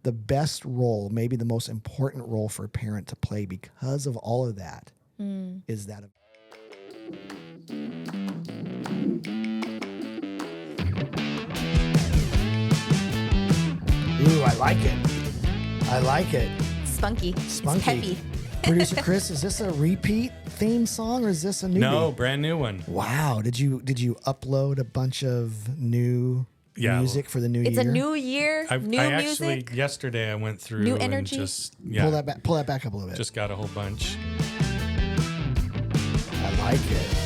the best role, maybe the most important role for a parent to play because of all of that is that of Ooh, I like it. Spunky. It's peppy. Producer Chris, is this a repeat theme song or is this a new? No, brand new one. Wow. Did you upload a bunch of new music for the new year? It's a new year, new music. Actually, yesterday I went through new and energy. just pull that back up a little bit. Just got a whole bunch. I like it.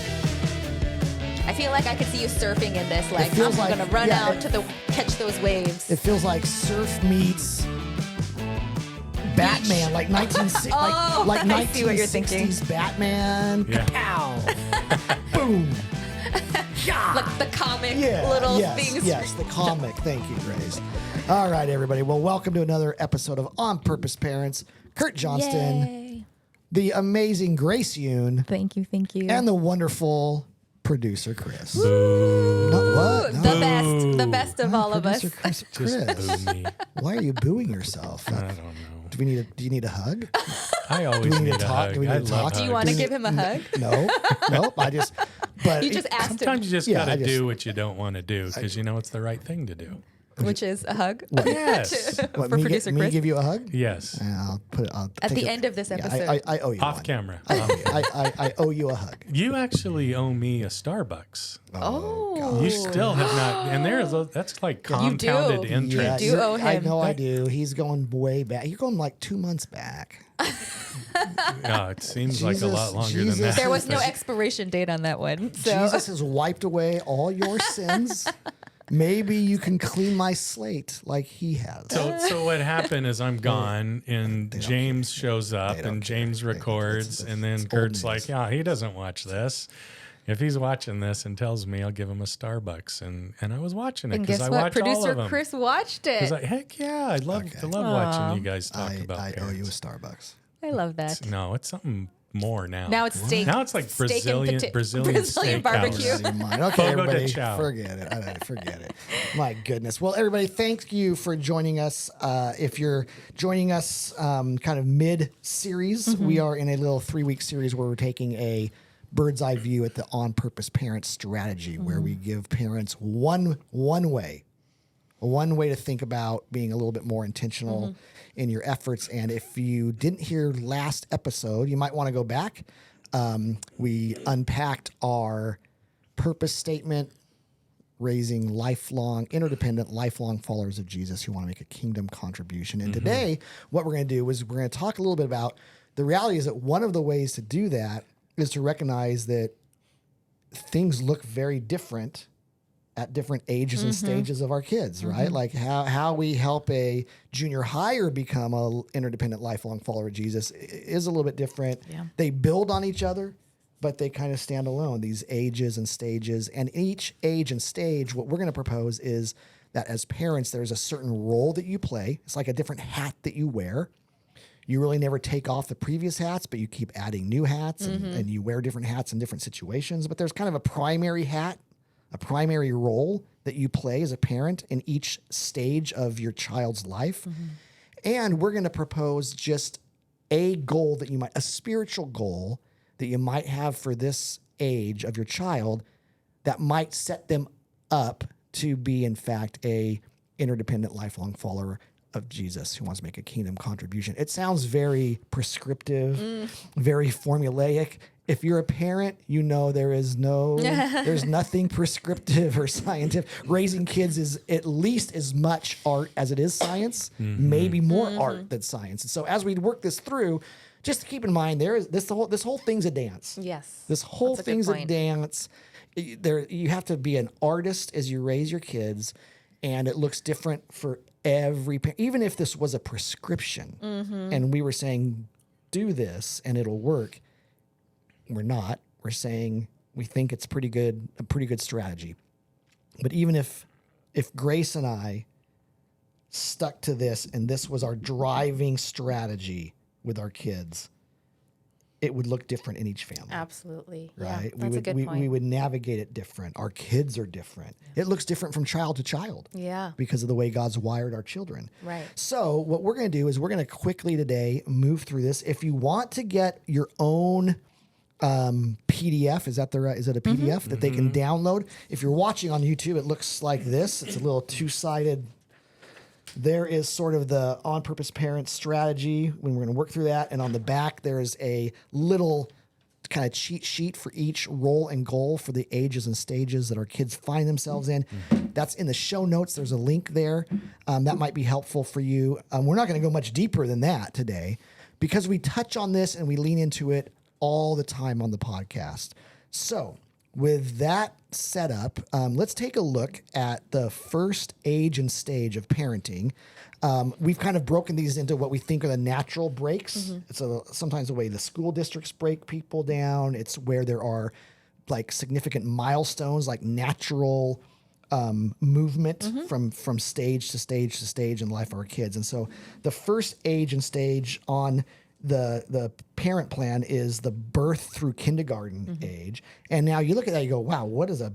I feel like I could see you surfing in this. Like, I'm going to run out to catch those waves. It feels like surf meets Batman, like 1960s, like I see what you're thinking. Batman. Yeah. Kapow! Boom! Like the comic little things. Yes, the comic. Thank you, Grace. All right, everybody. Well, welcome to another episode of On Purpose Parents. Kurt Johnston, Yay. the amazing Grace Yoon, Thank you. and the wonderful producer Chris. Boo. What? No. The best of all of us. Chris. Just boo me. Why are you booing yourself? I don't know. Do you need a hug? I always need a hug. Do we need I to love talk? Do you want to give him a hug? No. Nope. You just asked Sometimes him, you just got to do what you don't want to do because you know it's the right thing to do. which is a hug. Yes. What, for me producer me Chris. give you a hug? Yes. I'll put it. At the end of this episode. I owe you Off one. camera. I owe you a hug. You actually owe me a Starbucks. Oh. You still have not, and that's like compounded do. interest. You do owe him. I know I do. He's going way back. You're going like 2 months back. No, it seems like a lot longer than that. There was no expiration date on that one. So. Jesus has wiped away all your sins. Maybe you can clean my slate like he has. So what happened is I'm gone, and James shows up, and James records, and then Kurt's like, yeah, he doesn't watch this. If he's watching this and tells me, I'll give him a Starbucks. And I was watching it because I watched all of Producer them. Chris watched it. Heck yeah, I love watching you guys talk about I owe parents. you a Starbucks. I love that. No, it's something more now. Now it's steak. Now it's like Brazilian Brazilian barbecue. Okay, Fogo de everybody, chao. forget it. Forget it. My goodness. Well, everybody, thank you for joining us. If you're joining us kind of mid-series, we are in a little 3-week series where we're taking a bird's eye view at the On Purpose Parent strategy, where we give parents one way to think about being a little bit more intentional in your efforts. And if you didn't hear last episode, you might want to go back. We unpacked our purpose statement, raising interdependent, lifelong followers of Jesus who want to make a kingdom contribution. And today, what we're going to do is we're going to talk a little bit about the reality is that one of the ways to do that is to recognize that things look very different at different ages and stages of our kids, right? Like how we help a junior higher become a interdependent, lifelong follower of Jesus is a little bit different. Yeah. They build on each other, but they kind of stand alone, these ages and stages. And each age and stage, what we're going to propose is that as parents, there's a certain role that you play. It's like a different hat that you wear. You really never take off the previous hats, but you keep adding new hats and you wear different hats in different situations. But there's kind of a primary hat, a primary role that you play as a parent in each stage of your child's life. And we're going to propose just a goal a spiritual goal that you might have for this age of your child that might set them up to be, in fact, a interdependent, lifelong follower of Jesus who wants to make a kingdom contribution. It sounds very prescriptive, very formulaic. If you're a parent, you know there's nothing prescriptive or scientific. Raising kids is at least as much art as it is science, maybe more art than science. And so as we work this through, just keep in mind this whole thing's a dance. Yes. This whole thing's a dance. You have to be an artist as you raise your kids, and it looks different for every parent. Even if this was a prescription and we were saying, do this and it'll work, we're not. We're saying we think it's a pretty good strategy. But even if Grace and I stuck to this and this was our driving strategy with our kids, it would look different in each family. Absolutely. Right? Yeah, that's a good point. We would navigate it different. Our kids are different. Yeah. It looks different from child to child. Yeah. Because of the way God's wired our children. Right. So what we're going to do is we're going to quickly today move through this. If you want to get your own PDF, is it a PDF that they can download? If you're watching on YouTube, it looks like this. It's a little two-sided. There is sort of the on-purpose parent strategy when we're going to work through that. And on the back, there's a little kind of cheat sheet for each role and goal for the ages and stages that our kids find themselves in. That's in the show notes. There's a link there. That might be helpful for you. We're not going to go much deeper than that today because we touch on this and we lean into it all the time on the podcast. So with that setup, let's take a look at the first age and stage of parenting. We've kind of broken these into what we think are the natural breaks. It's sometimes the way the school districts break people down. It's where there are like significant milestones, like natural movement from stage to stage to stage in the life of our kids. And so the first age and stage on the parent plan is the birth through kindergarten age. And now you look at that, you go, wow, what does a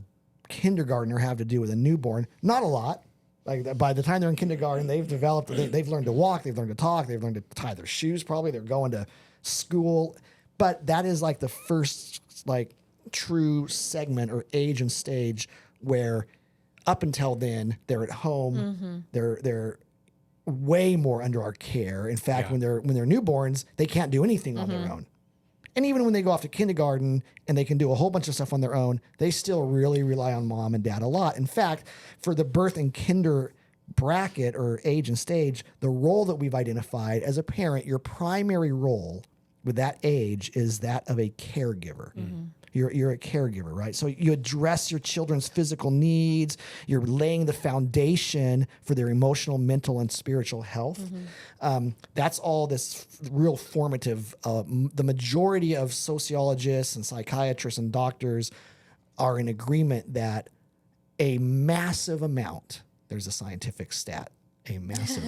kindergartner have to do with a newborn? Not a lot. Like by the time they're in kindergarten, they've developed, they've learned to walk, they've learned to talk, they've learned to tie their shoes probably, they're going to school. But that is like the first like true segment or age and stage where up until then they're at home, they're way more under our care. In fact, when they're newborns, they can't do anything on their own. And even when they go off to kindergarten and they can do a whole bunch of stuff on their own, they still really rely on mom and dad a lot. In fact, for the birth and kinder bracket or age and stage, the role that we've identified as a parent, your primary role with that age is that of a caregiver. You're a caregiver, right? So you address your children's physical needs. You're laying the foundation for their emotional, mental, and spiritual health. That's all this real formative. The majority of sociologists and psychiatrists and doctors are in agreement that a massive amount, there's a scientific stat, a massive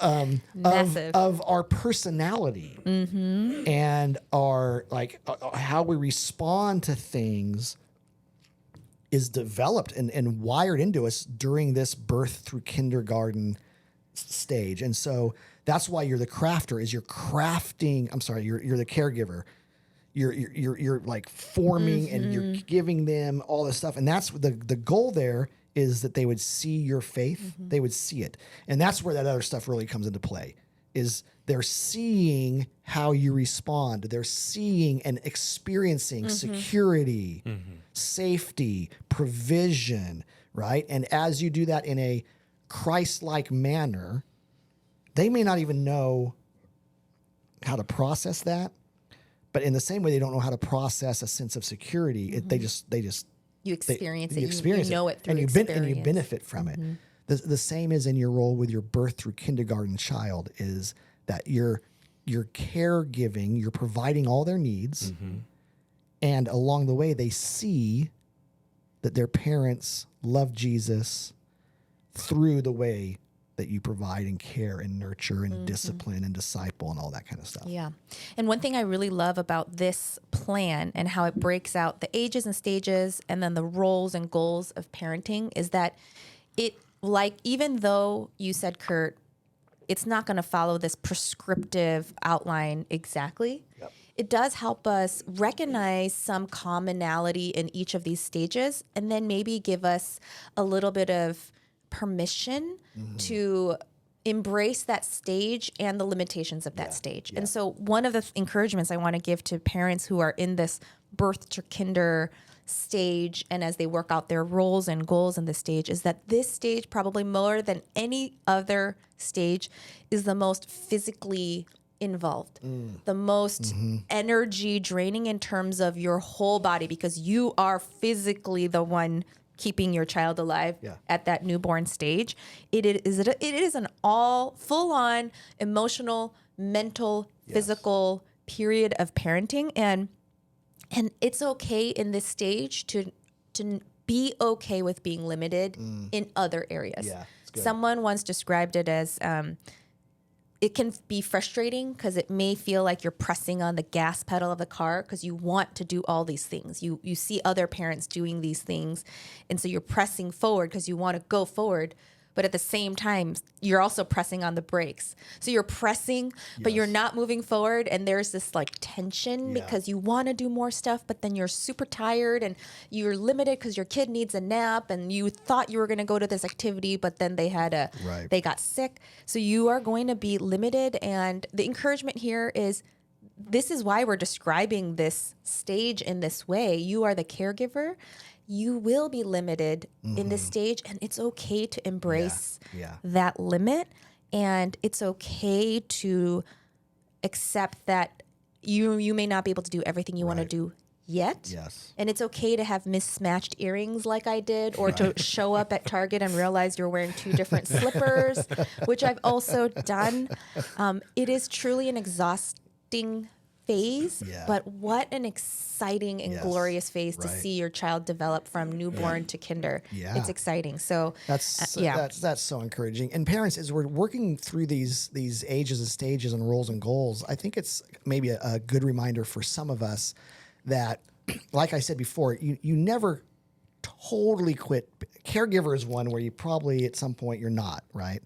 amount of our personality and our how we respond to things is developed and wired into us during this birth through kindergarten stage. And so that's why you're the crafter, is you're the caregiver. You're like forming and you're giving them all this stuff. And that's the goal there is that they would see your faith, they would see it. And that's where that other stuff really comes into play, is they're seeing how you respond. They're seeing and experiencing security, safety, provision, right? And as you do that in a Christ-like manner, they may not even know how to process that, but in the same way they don't know how to process a sense of security, they just you experience it. You know it through experience. And you benefit from it. The same is in your role with your birth through kindergarten child, is that you're caregiving, you're providing all their needs, and along the way they see that their parents love Jesus through the way that you provide and care and nurture and discipline and disciple and all that kind of stuff. Yeah. And one thing I really love about this plan and how it breaks out the ages and stages and then the roles and goals of parenting is that even though you said, Kurt, it's not going to follow this prescriptive outline exactly. Yep. It does help us recognize some commonality in each of these stages and then maybe give us a little bit of permission to embrace that stage and the limitations of that stage. And so one of the encouragements I want to give to parents who are in this birth to kinder stage and as they work out their roles and goals in this stage is that this stage, probably more than any other stage, is the most physically involved, the most energy draining in terms of your whole body, because you are physically the one keeping your child alive at that newborn stage. It is an all full-on emotional, mental, physical period of parenting, and it's okay in this stage to be okay with being limited in other areas. Yeah, someone once described it as it can be frustrating because it may feel like you're pressing on the gas pedal of the car because you want to do all these things. You see other parents doing these things, and so you're pressing forward because you want to go forward. But at the same time, you're also pressing on the brakes. So you're pressing, but you're not moving forward. And there's this like tension because you want to do more stuff, but then you're super tired and you're limited because your kid needs a nap and you thought you were going to go to this activity, but then they got sick. So you are going to be limited. And the encouragement here is, this is why we're describing this stage in this way. You are the caregiver. You will be limited in this stage, and it's okay to embrace that limit, and it's okay to accept that you may not be able to do everything you want to do yet. Yes. And it's okay to have mismatched earrings like I did, or to show up at Target and realize you're wearing 2 different slippers, which I've also done. It is truly an exhausting phase, but what an exciting and glorious phase to see your child develop from newborn to kinder. It's exciting. So that's so encouraging. And parents, as we're working through these ages and stages and roles and goals, I think it's maybe a good reminder for some of us that, like I said before, you never totally quit. Caregiver is one where you probably at some point you're not, right?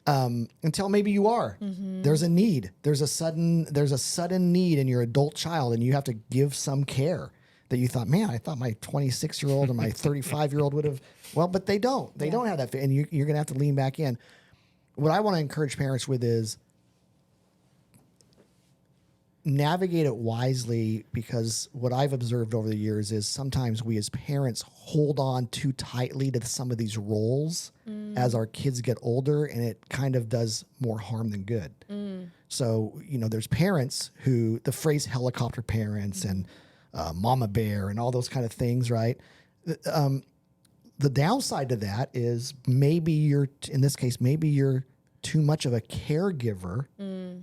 Until maybe you are. There's a need. There's a sudden need in your adult child, and you have to give some care that you thought, man, I thought my 26-year-old and my 35-year-old would have. Well, but they don't. They don't have that, and you're going to have to lean back in. What I want to encourage parents with is navigate it wisely, because what I've observed over the years is sometimes we as parents hold on too tightly to some of these roles as our kids get older, and it kind of does more harm than good. So, there's parents who, the phrase helicopter parents and mama bear and all those kind of things, right? The downside to that is maybe you're too much of a caregiver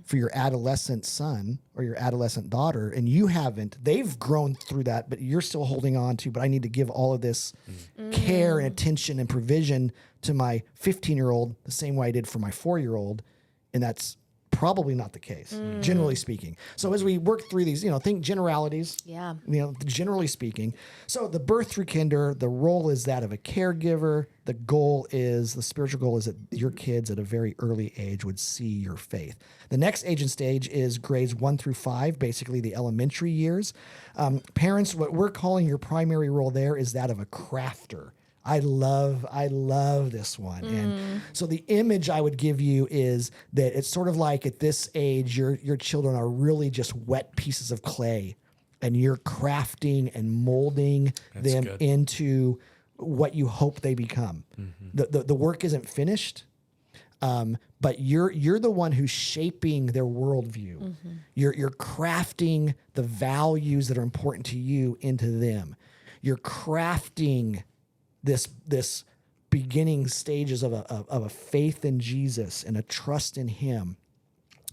for your adolescent son or your adolescent daughter, and they've grown through that, but you're still holding on to, but I need to give all of this care and attention and provision to my 15-year-old the same way I did for my 4-year-old. And that's probably not the case, generally speaking. So as we work through these, think generalities, generally speaking. So the birth through kinder, the role is that of a caregiver. The spiritual goal is that your kids at a very early age would see your faith. The next age and stage is grades 1 through 5, basically the elementary years. Parents, what we're calling your primary role there is that of a crafter. I love this one. And so the image I would give you is that it's sort of like at this age, your children are really just wet pieces of clay, and you're crafting and molding them into what you hope they become. The work isn't finished, but you're the one who's shaping their worldview. You're crafting the values that are important to you into them. You're crafting this beginning stages of a faith in Jesus and a trust in Him.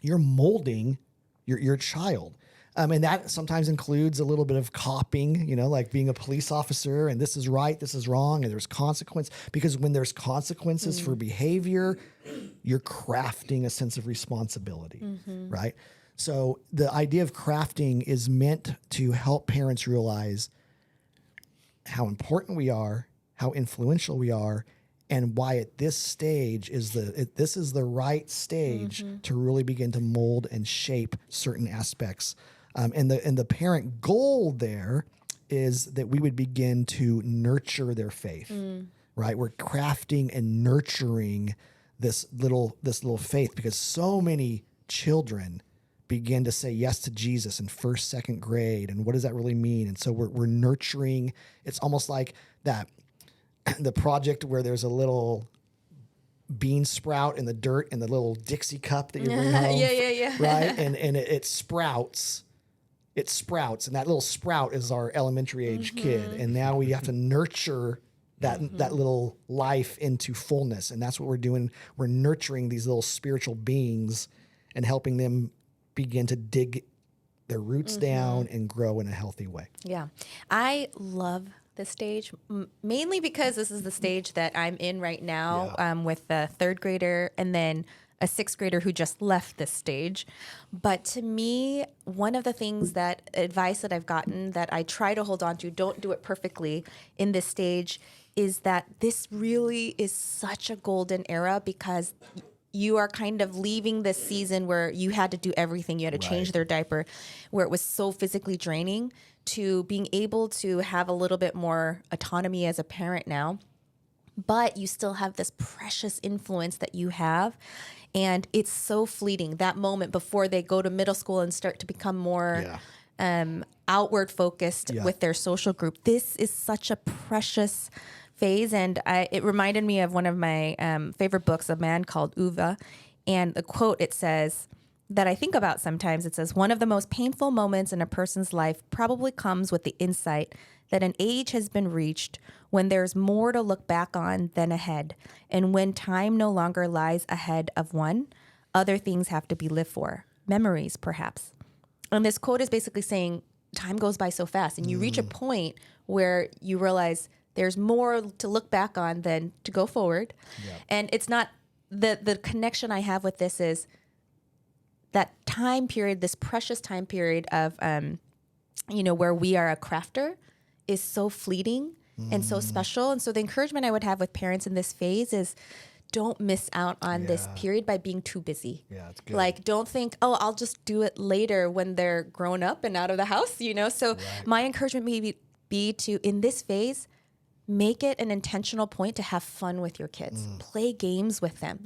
You're molding your child. And that sometimes includes a little bit of copying, like being a police officer, and this is right, this is wrong, and there's consequence. Because when there's consequences for behavior, you're crafting a sense of responsibility, right? So the idea of crafting is meant to help parents realize how important we are, how influential we are, and why at this stage this is the right stage to really begin to mold and shape certain aspects. And the parent goal there is that we would begin to nurture their faith, right? We're crafting and nurturing this little faith, because so many children begin to say yes to Jesus in first, second grade. And what does that really mean? And so we're nurturing. It's almost like that. The project where there's a little bean sprout in the dirt in the little Dixie cup that you bring home. Right? And it sprouts. It sprouts. And that little sprout is our elementary age kid. And now we have to nurture that little life into fullness. And that's what we're doing. We're nurturing these little spiritual beings and helping them begin to dig their roots down and grow in a healthy way. Yeah. I love this stage, mainly because this is the stage that I'm in right now with the third grader, and then a sixth grader who just left this stage. But to me, one of the things advice that I've gotten that I try to hold on to, don't do it perfectly in this stage, is that this really is such a golden era because you are kind of leaving this season where you had to do everything. You had to change their diaper, where it was so physically draining, to being able to have a little bit more autonomy as a parent now. But you still have this precious influence that you have. And it's so fleeting, that moment before they go to middle school and start to become more outward focused with their social group. This is such a precious phase. And it reminded me of one of my favorite books, a man called Uwe. And the quote, it says, that I think about sometimes, it says, one of the most painful moments in a person's life probably comes with the insight that an age has been reached when there's more to look back on than ahead. And when time no longer lies ahead of one, other things have to be lived for. Memories, perhaps. And this quote is basically saying time goes by so fast, and you reach a point where you realize there's more to look back on than to go forward. Yeah. And it's not the connection I have with this is that time period, this precious time period of, where we are a crafter is so fleeting and so special. And so the encouragement I would have with parents in this phase is don't miss out on this period by being too busy. Yeah, it's good. Like, don't think, oh, I'll just do it later when they're grown up and out of the house, So my encouragement may be to, in this phase, make it an intentional point to have fun with your kids. Play games with them.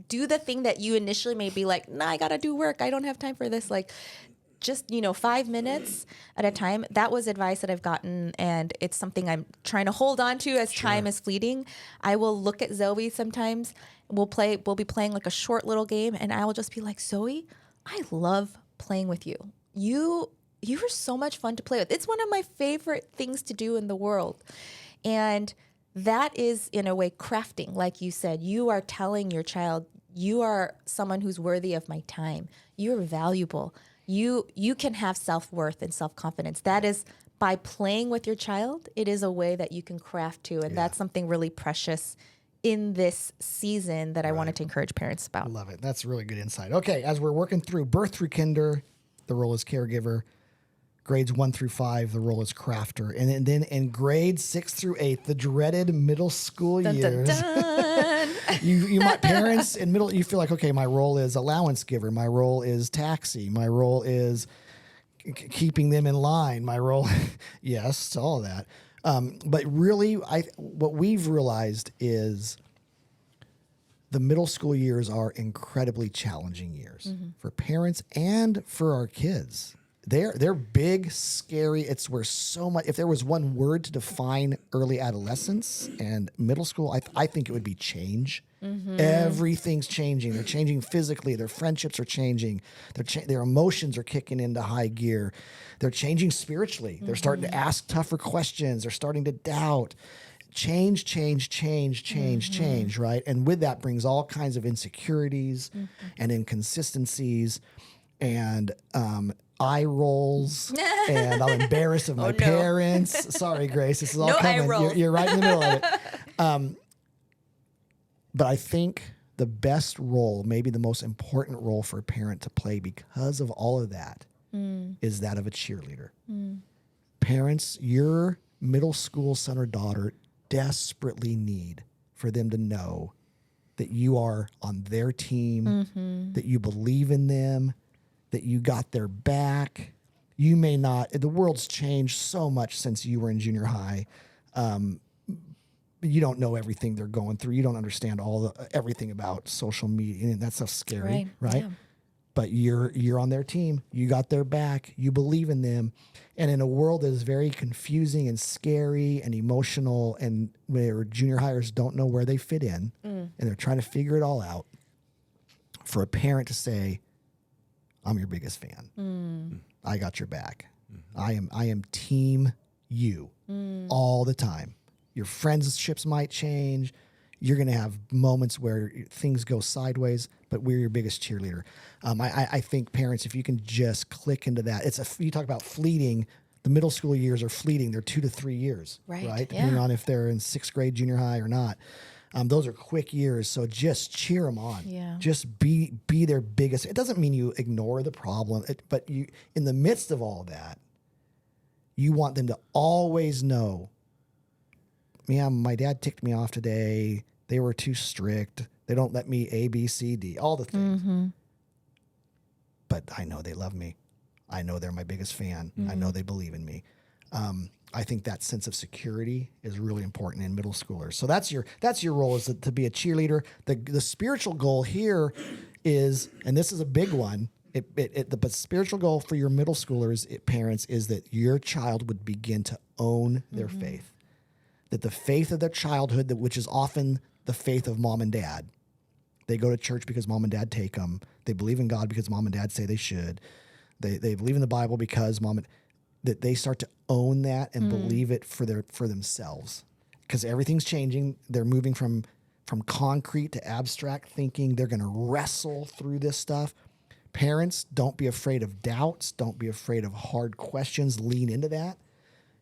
Do the thing that you initially may be like, nah, I got to do work. I don't have time for this. Like, just, 5 minutes at a time. That was advice that I've gotten, and it's something I'm trying to hold on to as time is fleeting. I will look at Zoe sometimes. We'll be playing like a short little game, and I will just be like, Zoe, I love playing with you. You are so much fun to play with. It's one of my favorite things to do in the world. And that is, in a way, crafting. Like you said, you are telling your child, you are someone who's worthy of my time. You're valuable. You can have self-worth and self-confidence. That is, by playing with your child, it is a way that you can craft too. And that's something really precious in this season that I wanted to encourage parents about. Love it. That's really good insight. Okay, as we're working through birth through kinder, the role is caregiver. Grades 1 through 5, the role is crafter. And then in grades 6 through 8, the dreaded middle school years. Dun, dun. you might, parents in middle, you feel like, okay, my role is allowance giver. My role is taxi. My role is keeping them in line. My role, yes, all of that. But really, what we've realized is the middle school years are incredibly challenging years for parents and for our kids. They're big, scary. It's where so much. If there was one word to define early adolescence and middle school, I think it would be change. Everything's changing. They're changing physically. Their friendships are changing. Their emotions are kicking into high gear. They're changing spiritually. They're starting to ask tougher questions. They're starting to doubt. Change, right? And with that brings all kinds of insecurities and inconsistencies and eye rolls, and I'm embarrassed of my parents. Sorry, Grace, this is all coming. You're right in the middle of it. But I think the best role, maybe the most important role for a parent to play because of all of that is that of a cheerleader. Parents, your middle school son or daughter desperately need for them to know that you are on their team, that you believe in them, that you got their back. You may not, the world's changed so much since you were in junior high. You don't know everything they're going through. You don't understand everything about social media, and that stuff's scary, right? Yeah. But you're on their team. You got their back. You believe in them. And in a world that is very confusing and scary and emotional, and where junior hires don't know where they fit in, and they're trying to figure it all out, for a parent to say, I'm your biggest fan. I got your back. I am team you all the time. Your friendships might change. You're going to have moments where things go sideways, but we're your biggest cheerleader. I think parents, if you can just click into that, you talk about fleeting. The middle school years are fleeting. They're 2 to 3 years, right? Depending on if they're in 6th grade, junior high or not. Those are quick years, so just cheer them on. Yeah. Just be their biggest. It doesn't mean you ignore the problem, but you, in the midst of all that, you want them to always know, yeah, my dad ticked me off today. They were too strict. They don't let me A, B, C, D, all the things. Mm-hmm. But I know they love me. I know they're my biggest fan. I know they believe in me. I think that sense of security is really important in middle schoolers. So that's your role, is to be a cheerleader. The spiritual goal here is, and this is a big one, the spiritual goal for your middle schoolers, parents, is that your child would begin to own their faith. That the faith of their childhood, which is often the faith of mom and dad. They go to church because mom and dad take them. They believe in God because mom and dad say they should. They believe in the Bible because that they start to own that and believe it for themselves. Because everything's changing. They're moving from concrete to abstract thinking. They're going to wrestle through this stuff. Parents, don't be afraid of doubts. Don't be afraid of hard questions. Lean into that.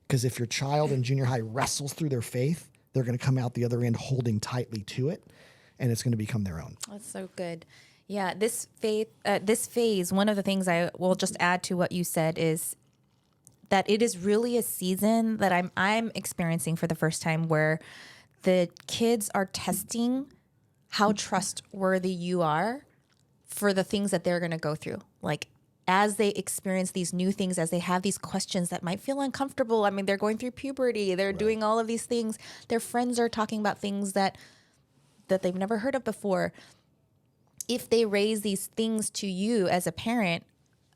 Because if your child in junior high wrestles through their faith, they're going to come out the other end holding tightly to it, and it's going to become their own. That's so good. Yeah, this phase, one of the things I will just add to what you said is that it is really a season that I'm experiencing for the first time, where the kids are testing how trustworthy you are for the things that they're going to go through. Like, as they experience these new things, as they have these questions that might feel uncomfortable. I mean, they're going through puberty. They're doing all of these things. Their friends are talking about things that they've never heard of before. If they raise these things to you as a parent,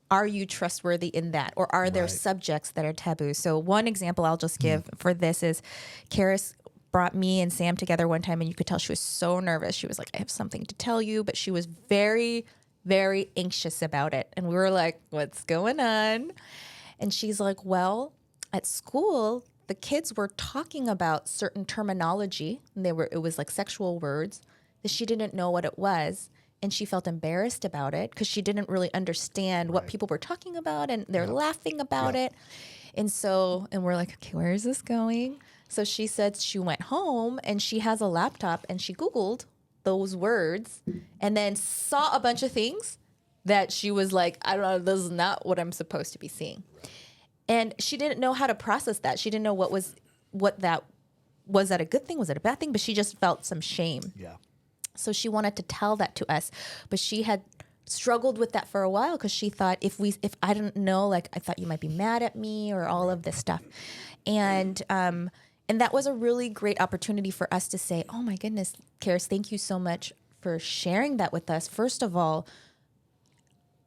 are you trustworthy in that? Or are there subjects that are taboo? So one example I'll just give for this is Karis brought me and Sam together one time, and you could tell she was so nervous. She was like, I have something to tell you, but she was very, very anxious about it. And we were like, what's going on? And she's like, well, at school, the kids were talking about certain terminology, and it was like sexual words that she didn't know what it was. And she felt embarrassed about it because she didn't really understand what people were talking about, and they're laughing about it. And we're like, okay, where is this going? So she said she went home and she has a laptop and she Googled those words and then saw a bunch of things that she was like, I don't know, this is not what I'm supposed to be seeing. And she didn't know how to process that. She didn't know was that a good thing? Was it a bad thing? But she just felt some shame. Yeah. So she wanted to tell that to us, but she had struggled with that for a while because she thought if I didn't know, like, I thought you might be mad at me or all of this stuff. And that was a really great opportunity for us to say, oh my goodness, Karis, thank you so much for sharing that with us. First of all,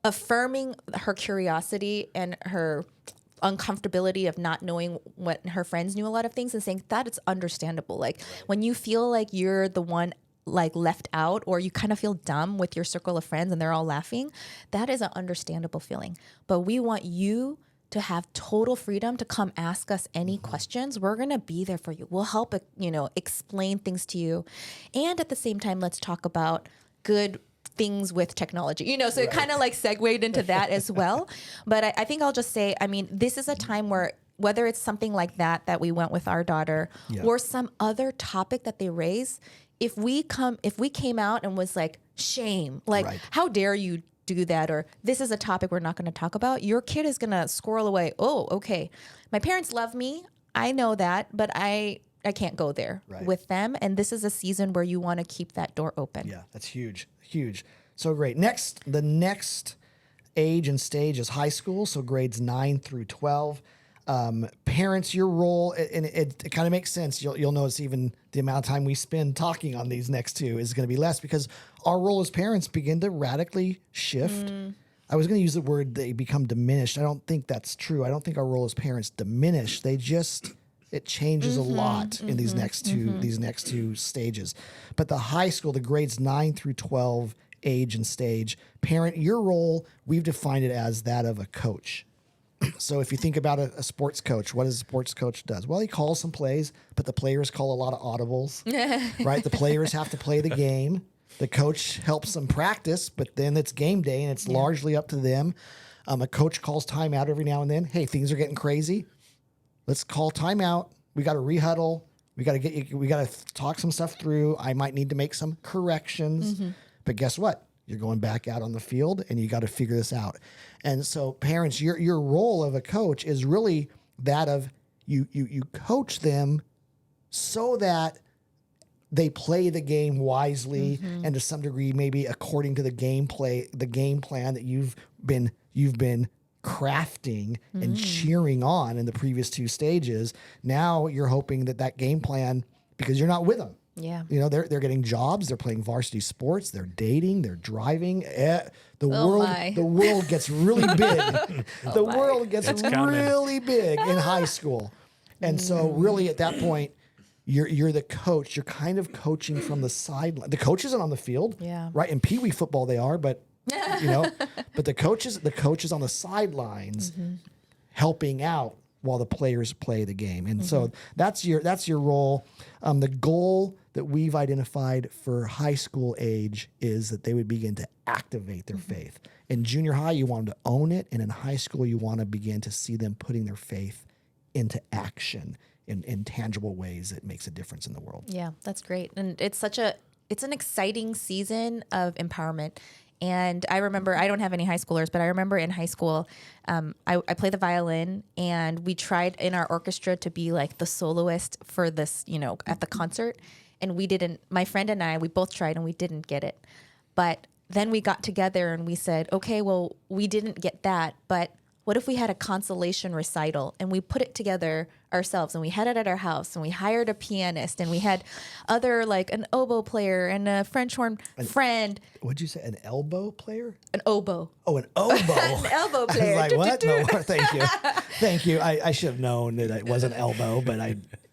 affirming her curiosity and her uncomfortability of not knowing what her friends knew a lot of things, and saying that it's understandable. Like when you feel like you're the one like left out, or you kind of feel dumb with your circle of friends and they're all laughing, that is an understandable feeling. But we want you to have total freedom to come ask us any questions. We're going to be there for you. We'll help, explain things to you. And at the same time, let's talk about good things with technology, so it kind of like segued into that as well. But I think I'll just say, I mean, this is a time where whether it's something like that we went with our daughter or some other topic that they raise, if we came out and was like, shame, like, how dare you do that? Or this is a topic we're not going to talk about. Your kid is going to squirrel away. Oh, okay. My parents love me. I know that, but I can't go there with them. And this is a season where you want to keep that door open. Yeah, that's huge. Huge. So great. The next age and stage is high school. So grades 9 through 12. Parents, your role, and it kind of makes sense. You'll notice even the amount of time we spend talking on these next two is going to be less, because our role as parents begin to radically shift. I was going to use the word they become diminished. I don't think that's true. I don't think our role as parents diminish. It changes a lot in these next two stages. But the high school, the grades 9 through 12 age and stage, parent, your role, we've defined it as that of a coach. So if you think about a sports coach, what does a sports coach does? Well, he calls some plays, but the players call a lot of audibles, right? The players have to play the game. The coach helps them practice, but then it's game day and it's largely up to them. A coach calls timeout every now and then. Hey, things are getting crazy. Let's call timeout. We got to rehuddle. We got to talk some stuff through. I might need to make some corrections, but guess what? You're going back out on the field and you got to figure this out. And so parents, your role of a coach is really that of you coach them so that they play the game wisely and to some degree, maybe according to the game plan that you've been crafting and cheering on in the previous 2 stages. Now you're hoping that game plan, because you're not with them. Yeah. You know, they're getting jobs, they're playing varsity sports, they're dating, they're driving. The world gets really big. The world gets really big in high school. And so really at that point, you're the coach. You're kind of coaching from the sideline. The coach isn't on the field, right? In Pee Wee football they are, but but the coaches on the sidelines helping out while the players play the game. And so that's your role. The goal that we've identified for high school age is that they would begin to activate their faith. In junior high, you want them to own it, and in high school, you want to begin to see them putting their faith into action in tangible ways that makes a difference in the world. Yeah, that's great. And it's an exciting season of empowerment. And I remember, I don't have any high schoolers, but I remember in high school, I played the violin, and we tried in our orchestra to be like the soloist for this, at the concert. And my friend and I, we both tried and we didn't get it. But then we got together and we said, okay, well, we didn't get that, but what if we had a consolation recital and we put it together ourselves, and we had it at our house, and we hired a pianist, and we had other, like an oboe player and a French horn friend. What'd you say? An elbow player? An oboe. Oh, an oboe. An elbow player. I was like, what? No, thank you. Thank you. I should have known that it was an elbow, but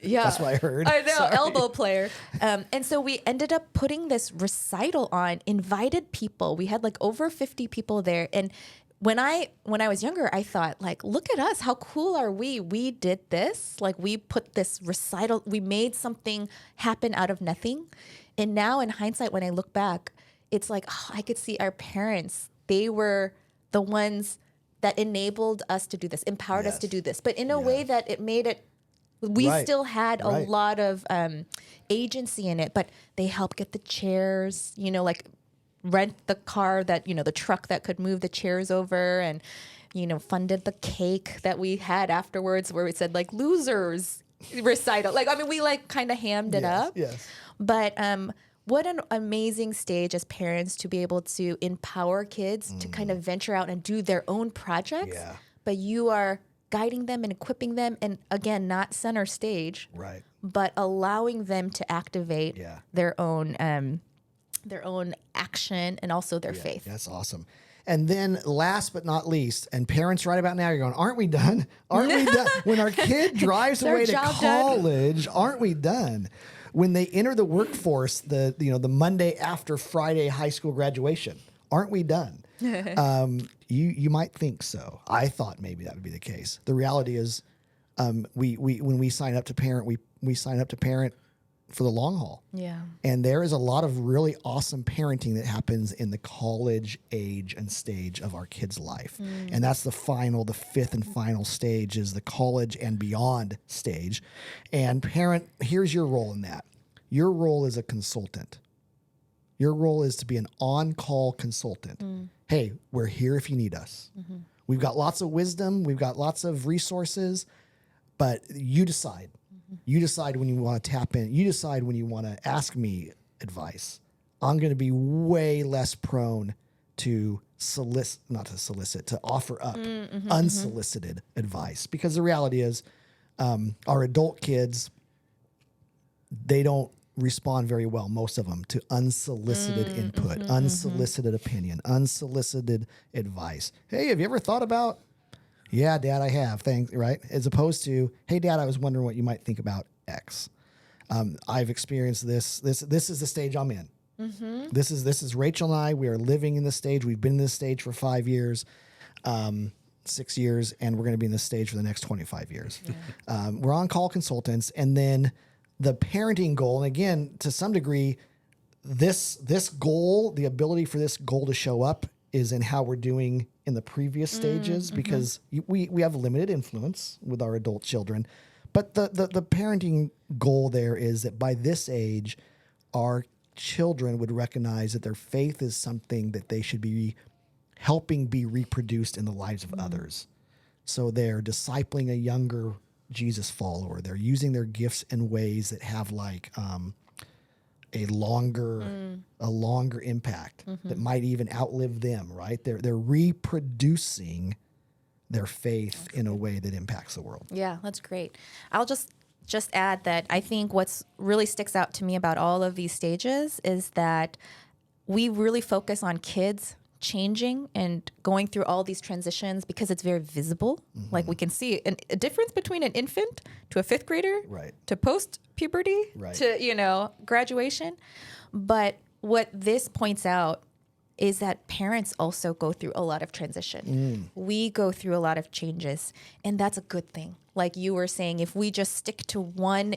that's what I heard. I know, Sorry. elbow player. And so we ended up putting this recital on, invited people. We had like over 50 people there. And when I was younger, I thought, like, look at us. How cool are we? We did this. Like, we put this recital. We made something happen out of nothing. And now in hindsight, when I look back, it's like, I could see our parents. They were the ones that enabled us to do this, empowered us to do this. But in a way that it made it, we still had a lot of agency in it. But they helped get the chairs, like rent the car that, the truck that could move the chairs over, and, funded the cake that we had afterwards where we said, like, losers recital. Like, I mean, we like kind of hammed it up. Yes. But what an amazing stage as parents to be able to empower kids to kind of venture out and do their own projects. Yeah. But you are guiding them and equipping them, and again, not center stage, right? But allowing them to activate their own action and also their faith. That's awesome. And then last but not least, and parents right about now, you're going, aren't we done? Aren't we done? When our kid drives away to college, aren't we done? When they enter the workforce, the Monday after Friday high school graduation, aren't we done? You might think so. I thought maybe that would be the case. The reality is, when we sign up to parent, we sign up to parent for the long haul. Yeah. And there is a lot of really awesome parenting that happens in the college age and stage of our kids' life. And that's the fifth and final stage is the college and beyond stage. And parent, here's your role in that. Your role is a consultant. Your role is to be an on-call consultant. Hey, we're here if you need us. We've got lots of wisdom. We've got lots of resources, but you decide. You decide when you want to tap in. You decide when you want to ask me advice. I'm going to be way less prone to offer up unsolicited advice, because the reality is our adult kids, they don't respond very well, most of them, to unsolicited input, unsolicited opinion, unsolicited advice. Hey, have you ever thought about... Yeah, Dad, I have. Thanks, right? As opposed to, hey, Dad, I was wondering what you might think about X. I've experienced this. This is the stage I'm in. This is Rachel and I. We are living in this stage. We've been in this stage for 5 years, 6 years, and we're going to be in this stage for the next 25 years. Yeah. We're on-call consultants, and then the parenting goal, and again, to some degree, this goal, the ability for this goal to show up is in how we're doing in the previous stages, because we have limited influence with our adult children, But the parenting goal there is that by this age, our children would recognize that their faith is something that they should be helping be reproduced in the lives of others. So they're discipling a younger Jesus follower. They're using their gifts in ways that have like a longer impact that might even outlive them, right? They're reproducing their faith in a way that impacts the world. Yeah, that's great. I'll just add that I think what's really sticks out to me about all of these stages is that we really focus on kids changing and going through all these transitions because it's very visible. Like we can see a difference between an infant to a fifth grader, Right. to post puberty, Right. to, graduation. But what this points out is that parents also go through a lot of transition. We go through a lot of changes, and that's a good thing. Like you were saying, if we just stick to one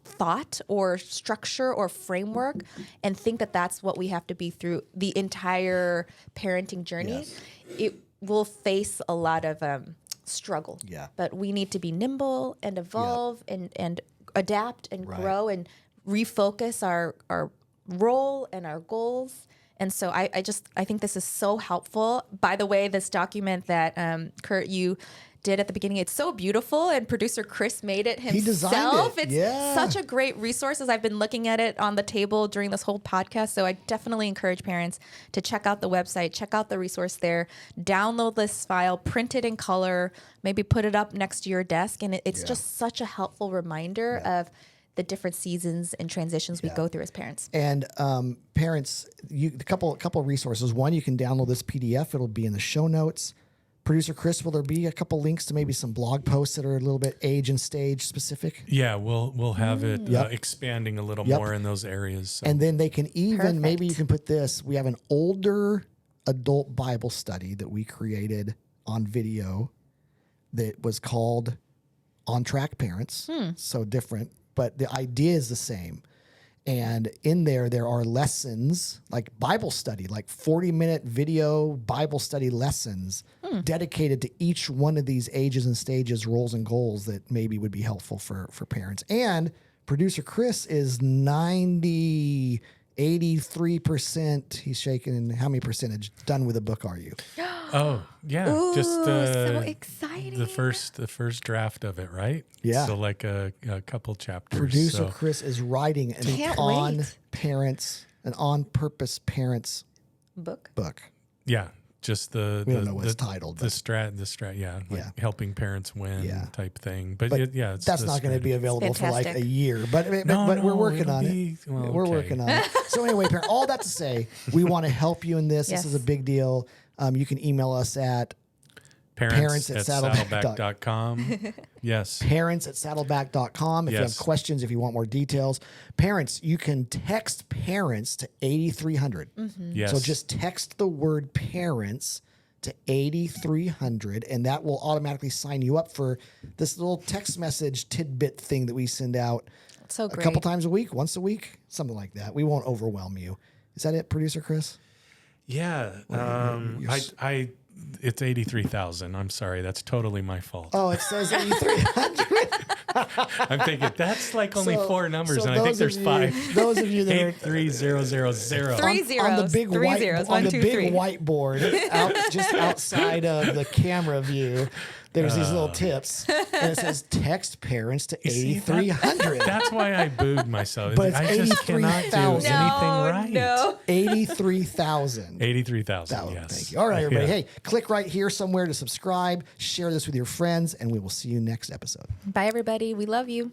thought or structure or framework and think that that's what we have to be through the entire parenting journey, Yes. it will face a lot of struggle. Yeah. But we need to be nimble and evolve and adapt and Right. grow and refocus our role and our goals. And so I think this is so helpful. By the way, this document that Kurt, you did at the beginning, it's so beautiful, and producer Chris made it himself. He designed it. It's such a great resource as I've been looking at it on the table during this whole podcast. So I definitely encourage parents to check out the website, check out the resource there, download this file, print it in color, maybe put it up next to your desk. And it's just such a helpful reminder of the different seasons and transitions we go through as parents. And parents, a couple of resources. One, you can download this PDF. It'll be in the show notes. Producer Chris, will there be a couple links to maybe some blog posts that are a little bit age and stage specific? Yeah, we'll have it expanding a little more in those areas. So. And then they can even, maybe you Perfect. can put this, we have an older adult Bible study that we created on video that was called On Track Parents. So different, but the idea is the same. And in there are lessons like Bible study, like 40-minute video Bible study lessons dedicated to each one of these ages and stages, roles and goals that maybe would be helpful for parents. And producer Chris is 83%, he's shaking. How many percentage done with the book are you? Oh, yeah. Ooh, just so exciting. the first draft of it, right? Yeah. So like a couple chapters. Producer so. Chris is writing an Can't on wait. parents, an on purpose parents book. book. Yeah. Just We don't know what it's titled, The but- strat, yeah. Like Yeah. helping parents win Yeah. type thing. But, But it's that's the not going to be strategy. available for like a Fantastic. year. But we're No, working it'll on be- it. well, We're okay. working on it. So anyway, parent, all that to say, we want to help you in this. Yes. This is a big deal. You can email us at Parents at at saddleback.com. saddleback.com. Yes. parents@saddleback.com if you have Yes. questions, if you want more details. Parents, you can text parents to 8300. Yes. So just text the word parents to 8300, and that will automatically sign you up for this little text message tidbit thing that we send out So a great. couple times a week, once a week, something like that. We won't overwhelm you. Is that it, producer Chris? Yeah. It's 83,000. I'm sorry. That's totally my fault. Oh, it says 8300. I'm thinking that's like only So- four numbers, so and I think those there's of you- five. Those of you that are 83000. Three on the zeros, big three white, zeros, on one, the two, big three. whiteboard just outside of the camera view, there's these little tips, and it says text parents to See, 8300. That's why I booed myself. But it's I just cannot do 83,000. anything right. No. 83,000. 83,000. Yes. Thank you. All right, everybody. Yeah. Hey, click right here somewhere to subscribe, share this with your friends, and we will see you next episode. Bye, everybody. We love you.